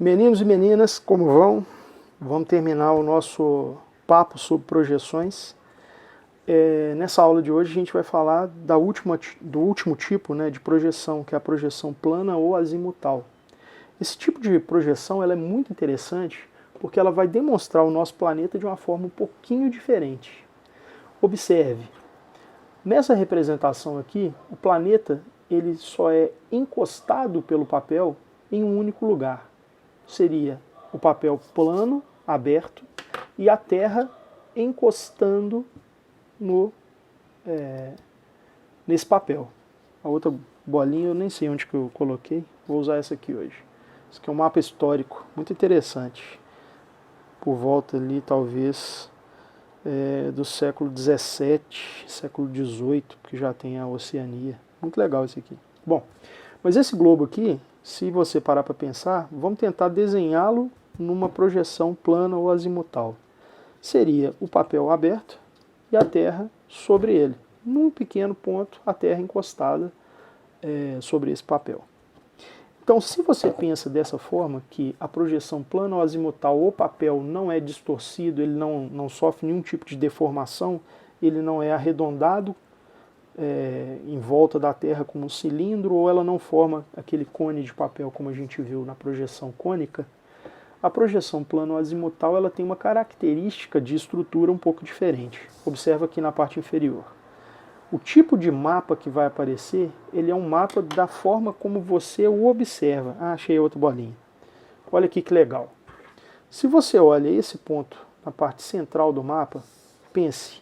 Meninos e meninas, como vão? Vamos terminar o nosso papo sobre projeções. Nessa aula de hoje a gente vai falar do último tipo, né, de projeção, que é a projeção plana ou azimutal. Esse tipo de projeção ela é muito interessante porque ela vai demonstrar o nosso planeta de uma forma um pouquinho diferente. Observe, nessa representação aqui, o planeta ele só é encostado pelo papel em um único lugar. Seria o papel plano, aberto, e a Terra encostando nesse papel. A outra bolinha eu nem sei onde que eu coloquei, vou usar essa aqui hoje. Isso aqui é um mapa histórico, muito interessante. Por volta ali, talvez, do século XVII, século XVIII, porque já tem a Oceania. Muito legal esse aqui. Bom, mas esse globo aqui, se você parar para pensar, vamos tentar desenhá-lo numa projeção plana ou azimutal. Seria o papel aberto e a Terra sobre ele. Num pequeno ponto, a Terra encostada sobre esse papel. Então, se você pensa dessa forma, que a projeção plana ou azimutal, o papel não é distorcido, ele não sofre nenhum tipo de deformação, ele não é arredondado em volta da Terra como um cilindro, ou ela não forma aquele cone de papel como a gente viu na projeção cônica, a projeção plana ou azimutal ela tem uma característica de estrutura um pouco diferente. Observa aqui na parte inferior. O tipo de mapa que vai aparecer, ele é um mapa da forma como você o observa. Ah, achei outra bolinha. Olha aqui que legal. Se você olha esse ponto na parte central do mapa, pense,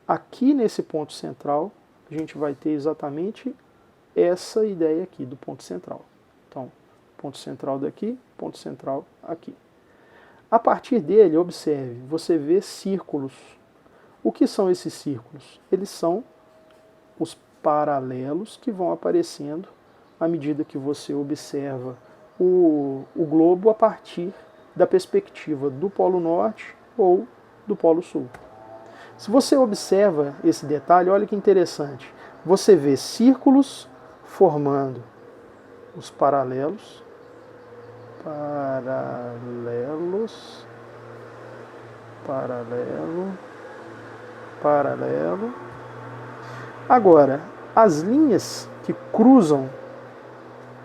aqui nesse ponto central, a gente vai ter exatamente essa ideia aqui do ponto central. Então, ponto central daqui, ponto central aqui. A partir dele, observe, você vê círculos. O que são esses círculos? Eles são os paralelos que vão aparecendo à medida que você observa o globo a partir da perspectiva do Polo Norte ou do Polo Sul. Se você observa esse detalhe, olha que interessante. Você vê círculos formando os paralelos, paralelo. Agora, as linhas que cruzam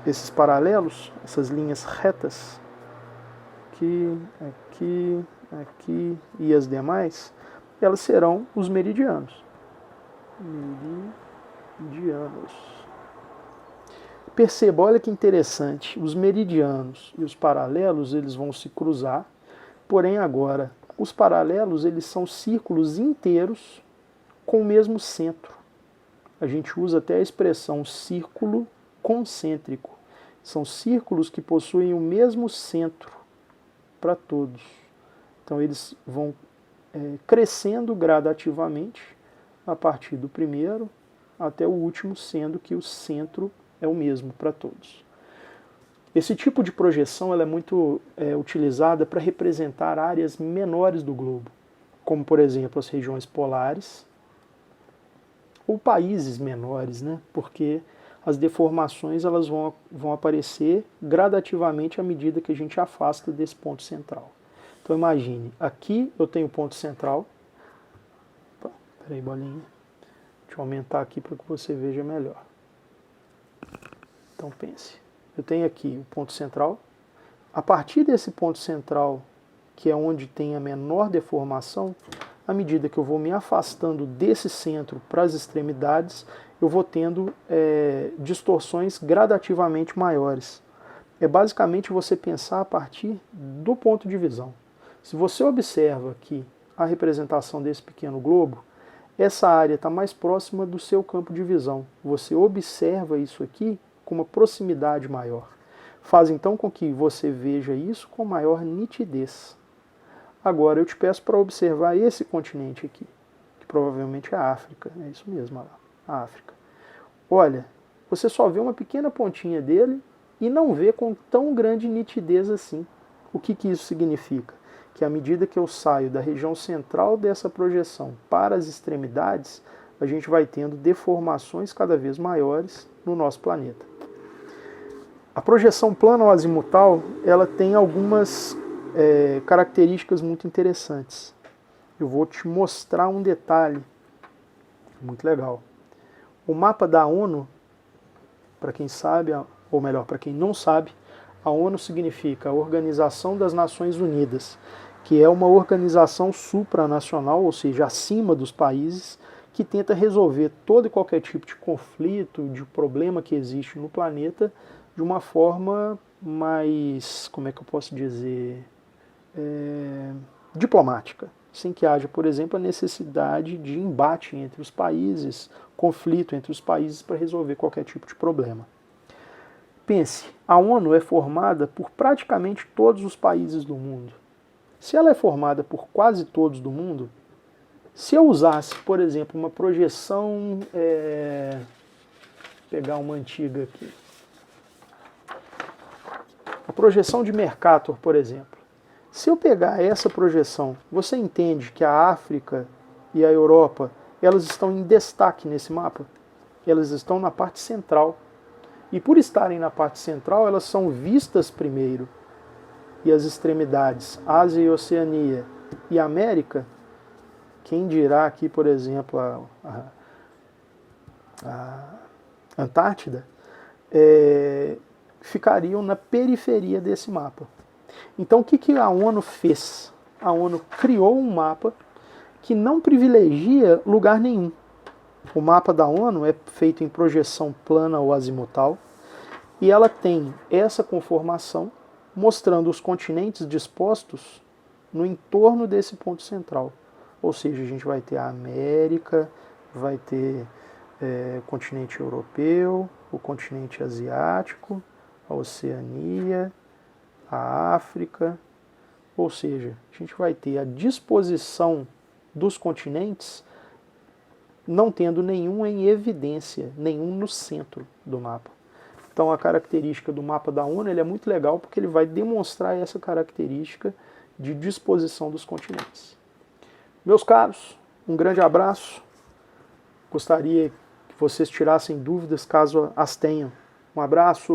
esses paralelos, essas linhas retas, aqui e as demais, elas serão os meridianos. Perceba, olha que interessante, os meridianos e os paralelos eles vão se cruzar, porém agora os paralelos eles são círculos inteiros com o mesmo centro. A gente usa até a expressão círculo concêntrico. São círculos que possuem o mesmo centro para todos. Então eles vão crescendo gradativamente a partir do primeiro até o último, sendo que o centro é o mesmo para todos. Esse tipo de projeção ela é muito utilizada para representar áreas menores do globo, como por exemplo as regiões polares, ou países menores, né? Porque as deformações elas vão aparecer gradativamente à medida que a gente afasta desse ponto central. Então imagine, aqui eu tenho o ponto central. Peraí, bolinha. Deixa eu aumentar aqui para que você veja melhor. Então pense, eu tenho aqui o ponto central. A partir desse ponto central, que é onde tem a menor deformação, à medida que eu vou me afastando desse centro para as extremidades, eu vou tendo distorções gradativamente maiores. É basicamente você pensar a partir do ponto de visão. Se você observa aqui a representação desse pequeno globo, essa área está mais próxima do seu campo de visão. Você observa isso aqui com uma proximidade maior. Faz então com que você veja isso com maior nitidez. Agora eu te peço para observar esse continente aqui, que provavelmente é a África. É isso mesmo, olha lá, a África. Olha, você só vê uma pequena pontinha dele e não vê com tão grande nitidez assim. O que isso significa? Que à medida que eu saio da região central dessa projeção para as extremidades, a gente vai tendo deformações cada vez maiores no nosso planeta. A projeção plana ou azimutal, ela tem algumas características muito interessantes. Eu vou te mostrar um detalhe muito legal. O mapa da ONU, para quem sabe, ou melhor, para quem não sabe, a ONU significa a Organização das Nações Unidas, que é uma organização supranacional, ou seja, acima dos países, que tenta resolver todo e qualquer tipo de conflito, de problema que existe no planeta, de uma forma mais, como é que eu posso dizer, diplomática, sem que haja, por exemplo, a necessidade de embate entre os países, conflito entre os países para resolver qualquer tipo de problema. Pense, a ONU é formada por praticamente todos os países do mundo. Se ela é formada por quase todos do mundo, se eu usasse, por exemplo, uma projeção, pegar uma antiga aqui, a projeção de Mercator, por exemplo. Se eu pegar essa projeção, você entende que a África e a Europa, elas estão em destaque nesse mapa? Elas estão na parte central. E por estarem na parte central, elas são vistas primeiro. E as extremidades, Ásia e Oceania e América, quem dirá aqui, por exemplo, a Antártida, ficariam na periferia desse mapa. Então o que a ONU fez? A ONU criou um mapa que não privilegia lugar nenhum. O mapa da ONU é feito em projeção plana ou azimutal e ela tem essa conformação mostrando os continentes dispostos no entorno desse ponto central. Ou seja, a gente vai ter a América, vai ter o continente europeu, o continente asiático, a Oceania, a África, ou seja, a gente vai ter a disposição dos continentes não tendo nenhum em evidência, nenhum no centro do mapa. Então a característica do mapa da ONU ele é muito legal porque ele vai demonstrar essa característica de disposição dos continentes. Meus caros, um grande abraço. Gostaria que vocês tirassem dúvidas caso as tenham. Um abraço.